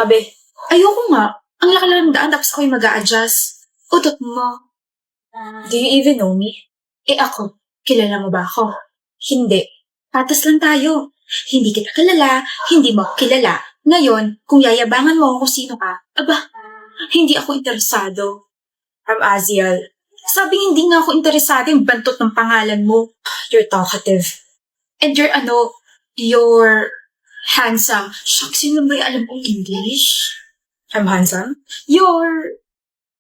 Tabi. Ayoko nga. Ang laki lang ng daan tapos ako'y mag-a-adjust. Utot mo. Do you even know me? Ako, kilala mo ba ako? Hindi. Patas lang tayo. Hindi kita kilala, hindi mo ako kilala. Ngayon, kung yayabangan mo ako kung sino ka, hindi ako interesado. I'm Aziel. Sabing hindi nga ako interesado yung bantot ng pangalan mo. You're talkative. And you're handsome. Shucks, yun lang ba yung alam kong English? I'm handsome?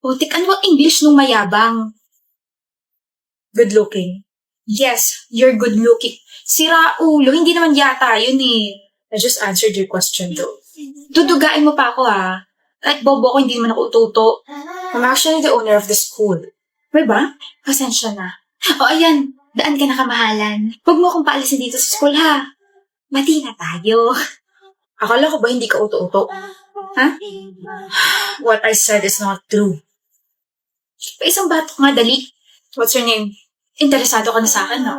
Putik, ano bang English nung mayabang? Good looking. Yes, you're good looking. Sira ulo, hindi naman yata yun eh. I just answered your question though. Dudugain mo pa ako ha. Kahit bobo ko, hindi naman ako ututo. I'm actually the owner of the school. May ba? Pasensya na. O ayan, daan ka na kamahalan. Huwag mo akong paalisin dito sa school ha. Mati na tayo. Akala ko ba hindi ka uto-uto? Ha? What I said is not true. Isang batok nga, dali. What's your name? Interesado ka na sa akin, no?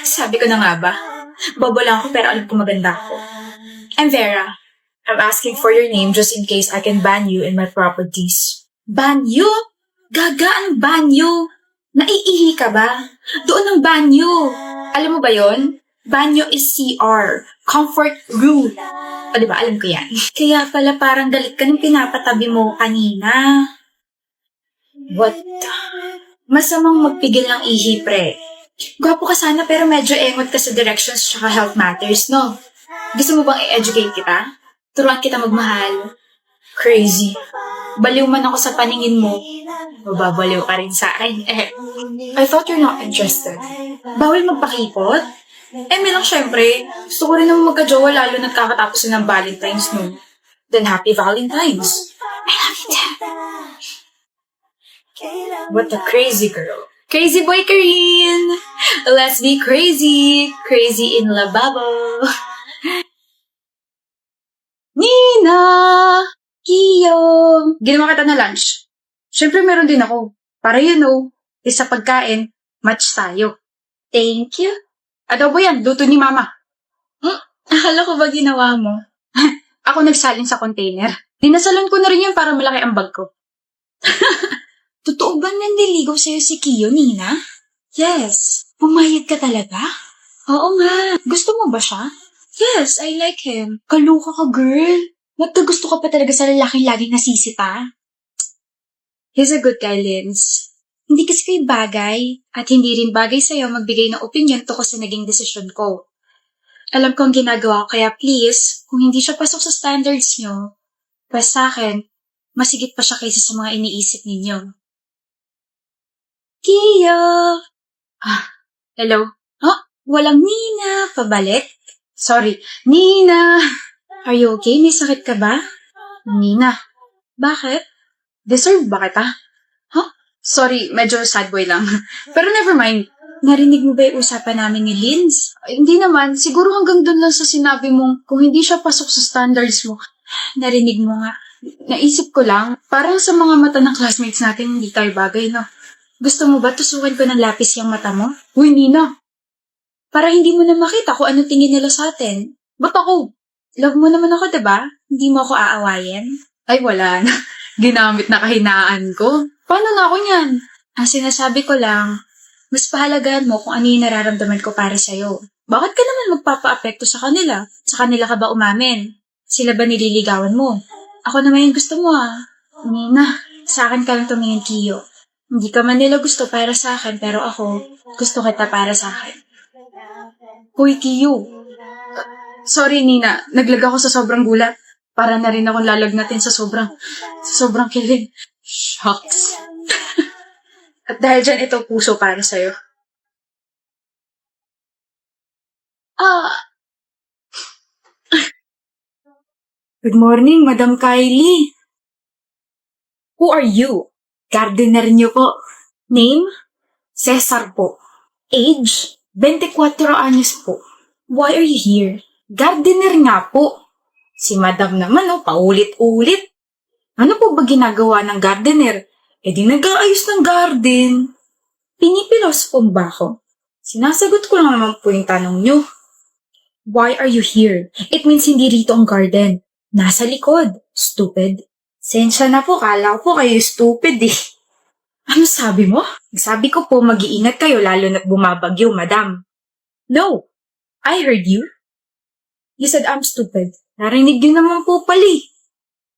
Sabi ko na nga ba? Bobo lang ako pero alam ko maganda ako. I'm Vera. I'm asking for your name just in case I can ban you in my properties. Banyo? Gaga, ang banyo? Naiihi ka ba? Doon ang banyo. Alam mo ba yon? Banyo is CR. Comfort room. O diba, alam ko yan. Kaya pala parang galit ka nung pinapatabi mo kanina. What? Masamang magpigil ng ihi, pre. Gwapo ka sana pero medyo engot ka sa directions tsaka health matters, no? Gusto mo bang i-educate kita? Turuan kita magmahal. Crazy. Baliw man ako sa paningin mo. Mababaliw ka rin sa akin. I thought you're not interested. Bawal magpakipot? May lang syempre. Gusto ko rin naman magka-jowa lalo na kakatapos ng Valentine's, no? Then happy Valentine's. I love you too. What a crazy girl. Crazy boy Karine! Let's be crazy. Crazy in lababo. Nina! Kiyo! Ginawa kita na lunch. Siyempre meron din ako. Para isa pagkain, match tayo. Thank you. Adobo yan, luto ni mama. Akala ko ba ginawa mo? Ako nagsalin sa container. Dinasalon ko na rin yun para malaki ang bag ko. Totoo ba nandiligaw sa'yo si Kiyo, Nina? Yes. Pumayag ka talaga? Oo nga. Gusto mo ba siya? Yes, I like him. Kaloka ka, girl. Magkagusto ka pa talaga sa lalaking laging nasisita. He's a good guy, Linz. Hindi kasi kayo bagay. At hindi rin bagay sa'yo magbigay ng opinion tungkol sa naging desisyon ko. Alam ko ang ginagawa ko, kaya please, kung hindi siya pasok sa standards nyo, pues sa akin, masigit pa siya kaysa sa mga iniisip ninyo. Kiyo! Hello? Walang Nina. Pabalik? Sorry. Nina! Are you okay? May sakit ka ba? Nina. Bakit? Deserve ba kita? Sorry, medyo sad boy lang. Pero never mind. Narinig mo ba yung usapan namin ni Linz? Hindi naman. Siguro hanggang doon lang sa sinabi mong kung hindi siya pasok sa standards mo. Narinig mo nga. Naisip ko lang, parang sa mga mata ng classmates natin hindi tayo bagay, no? Gusto mo ba tusukan ko ng lapis yung mata mo? Uy, Nina! Para hindi mo na makita kung ano tingin nila sa atin. Ba't ako? Love mo naman ako, diba? Hindi mo ako aawayin? Ay, wala na. Ginamit na kahinaan ko. Paano na ako niyan? Ang sinasabi ko lang, mas pahalagahan mo kung ano yung nararamdaman ko para sa'yo. Bakit ka naman magpapa-apekto sa kanila? Sa kanila ka ba umamin? Sila ba nililigawan mo? Ako naman yung gusto mo Nina, sa akin ka lang tumingin, Kiyo. Hindi ka man nila gusto para sa akin, pero ako, gusto kita para sa akin. Hoy, Kiyo. Sorry, Nina. Naglag ako sa sobrang gulat. Para na rin akong lalagnatin sa sobrang kilig. Shucks. At dahil dyan, ito puso para sa'yo. Good morning, Madam Kylie. Who are you? Gardener niyo po. Name? Cesar po. Age? 24 anyos po. Why are you here? Gardener nga po. Si Madam naman, paulit-ulit. Ano po ba ginagawa ng gardener? Di nag-aayos ng garden. Pinipilos po ba ako? Sinasagot ko lang naman po yung tanong nyo. Why are you here? It means hindi rito ang garden. Nasa likod. Stupid. Sensya na po, kala ko po kayo stupid eh. Ano sabi mo? Sabi ko po mag-iingat kayo lalo na't bumabagyo, madam. No, I heard you. You said I'm stupid. Narinig yun naman po pala eh.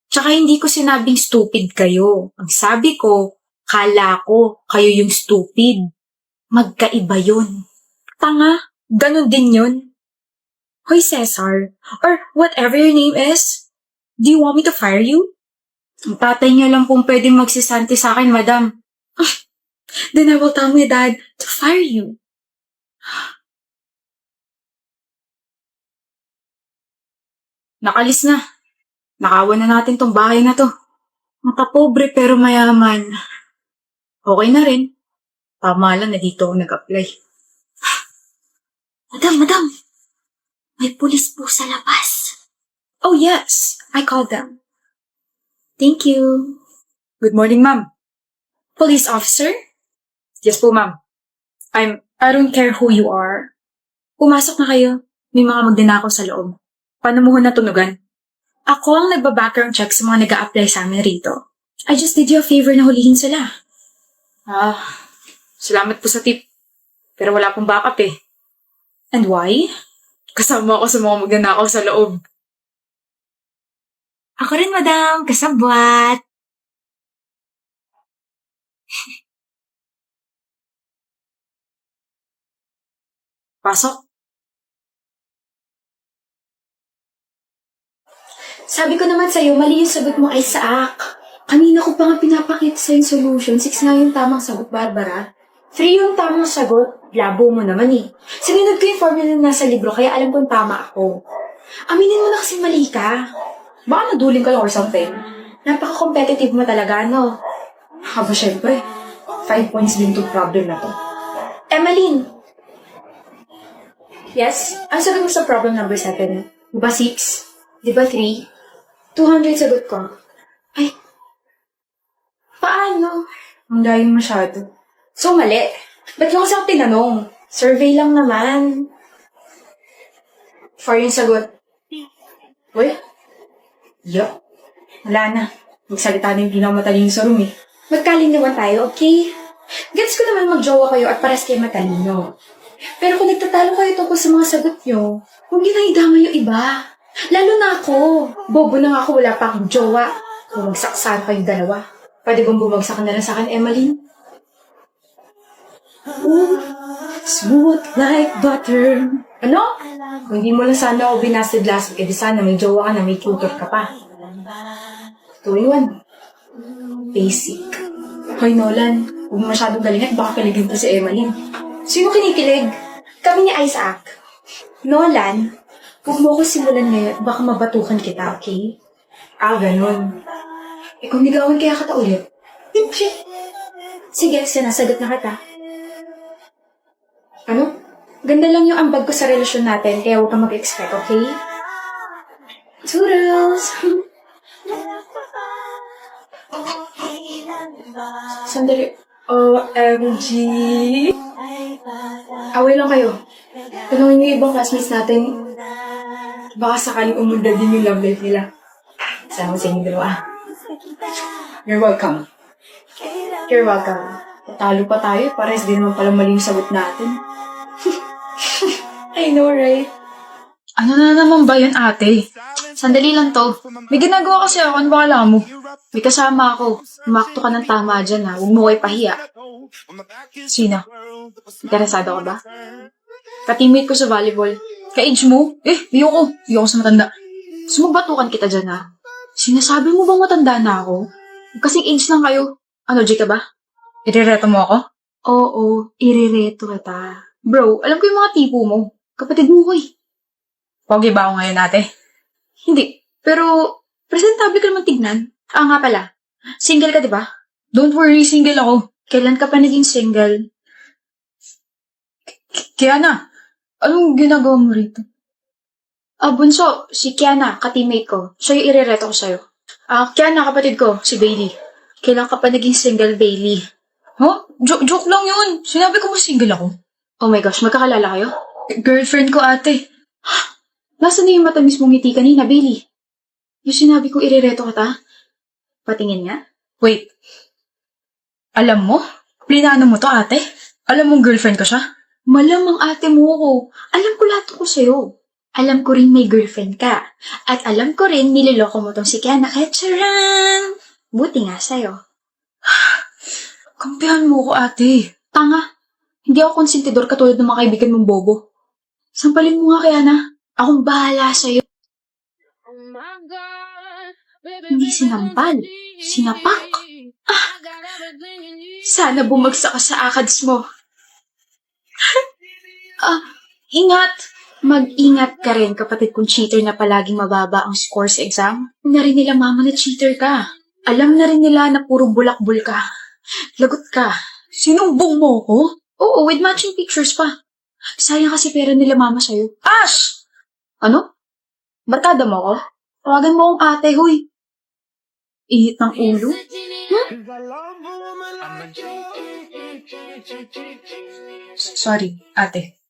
Tsaka hindi ko sinabing stupid kayo. Ang sabi ko, kala ko kayo yung stupid. Magkaiba yun. Tanga, ganun din yun. Hoy Cesar, or whatever your name is, do you want me to fire you? Ang tatay niya lang pong pwedeng magsisanti sa akin, madam. Then I will tell my dad to fire you. Nakalis na. Nakawan na natin tong bahay na to. Makapobre pero mayaman. Okay na rin. Tama lang na dito ako nag-apply. Madam. May pulis po sa labas. Oh yes, I called them. Thank you. Good morning, ma'am. Police officer? Yes po, ma'am. I don't care who you are. Pumasok na kayo. May mga magnanakaw sa loob. Paano mo ho natunugan? Ako ang nagba-background check sa mga nag-a-apply sa amin rito. I just did you a favor na hulihin sila. Salamat po sa tip. Pero wala pong backup eh. And why? Kasama ako sa mga magnanakaw sa loob. Ako rin, madam. Kasabwat. Pasok. Sabi ko naman sa'yo, mali yung sagot mo, Isaac. Kanina ko pa nga pinapakita sa'yo yung solution. 6 nga yung tamang sagot, Barbara. 3 yung tamang sagot. Labo mo naman eh. Sinunod ko yung formula na nasa libro, kaya alam kong tama ako. Aminin mo na kasi mali ka. Baka naduling ka lang or something. Napaka-competitive mo talaga, no? Haba, syempre. 5 points din to problem na to. Emmeline! Yes? Ang sagot mo sa problem number 7? Di ba 6? Di ba 3? 200 sagot ko. Ay, paano? Ang layo masyado. So, mali. Ba't yung kasi ako tinanong? Survey lang naman. 4 yung sagot. Uy? Yo. Wala na. Magsalita na yung pinakamatalinis sa room eh. Magkalinawan tayo, okay? Gets ko naman magjowa kayo at paras kayo matalino. Pero kung nagtatalo kayo tungkol sa mga sagot nyo, huwag nyo na idama yung iba. Lalo na ako. Bobo na nga ako, wala pa akong jowa. Bumagsak saan kayong dalawa. Pwede bang bumagsak na lang sa akin, Emmeline? Ooh, smooth like butter. Ano? Kung hindi mo lang sana ako binasted last week, edi sana may jowa ka na, may tutor ka pa. 2-in-1. Basic. Hoy, Nolan, huwag mo masyadong galing at baka kiligin to si Emmeline. Sino kinikilig? Kami ni Isaac. Nolan, huwag mo ko simulan ngayon, baka mabatukan kita, okay? Ganun. Kung ligawan kaya kita ulit? Sige, sinasagot na kita. Ano? Ganda lang yung ambag ko sa relasyon natin, kaya huwag kang mag-expect, okay? Toodles! Sandali. OMG! Away lang kayo. Tanungin yung ibang classmates natin, baka sakaling umunda din yung love life nila. Sama sa inyo dalawa. You're welcome. You're welcome. Tatalo pa tayo, pares din naman pala mali yung sagot natin. I know, right? Ano na naman ba yun, ate? Sandali lang to. May ginagawa kasi ako, ano ba kala mo? May kasama ako. Umakto ka ng tama dyan, ha? Huwag mo kayo pahiya. Sino? Interesado ka ba? Ka-teammate ko sa volleyball. Ka-age mo? Ayoko. Ayoko sa matanda. Sumabatukan kita dyan, ha? Sinasabi mo bang matanda na ako? Kasing age lang kayo. Ano, J ka ba? Irereto mo ako? Oo, irereto kita. Bro, alam ko yung mga tipo mo. Kapatid mo ko eh. Pogi ba ako ngayon, ate? Hindi. Pero, presentable ka naman tignan. Nga pala. Single ka, di ba? Don't worry, single ako. Kailan ka pa naging single? Kiana, anong ginagawa mo rito? Bunso, si Kiana, ka-teammate ko. Siya yung irereto ko sa'yo. Kiana, kapatid ko, si Bailey. Kailan ka pa naging single, Bailey? Huh? Joke lang yun. Sinabi ko mo single ako. Oh my gosh, magkakalala kayo? Girlfriend ko, ate. Nasaan na yung matamis mong ngiti kanina, Bailey? Yung sinabi kong irereto kita? Patingin nga? Wait. Alam mo? Plinano mo to, ate? Alam mong girlfriend ko siya? Malamang ate mo ko. Alam ko lahat ko sa'yo. Alam ko rin may girlfriend ka. At alam ko rin niloloko mo tong si Kiana. Kaya charan! Buti nga sa'yo. Kampihan mo ko, ate. Tanga. Hindi ako konsentidor katulad ng mga kaibigan mong bobo. Sampalin mo nga, Kiana. Akong bahala sa'yo. Hindi sinampal. Sinapak. Sana bumagsak ka sa akads mo. Ingat! Mag-ingat ka rin, kapatid kong cheater na palaging mababa ang score sa exam. Na rin nila mama na cheater ka. Alam na rin nila na puro bulakbul ka. Lagot ka. Sinumbong mo ko? Oo, with matching pictures pa. Sayang kasi pera nila mama sa'yo. Ash! Ano? Barkada mo ko? Tawagan mo akong ate, huy. Ihit ng ulo? Sorry, ate.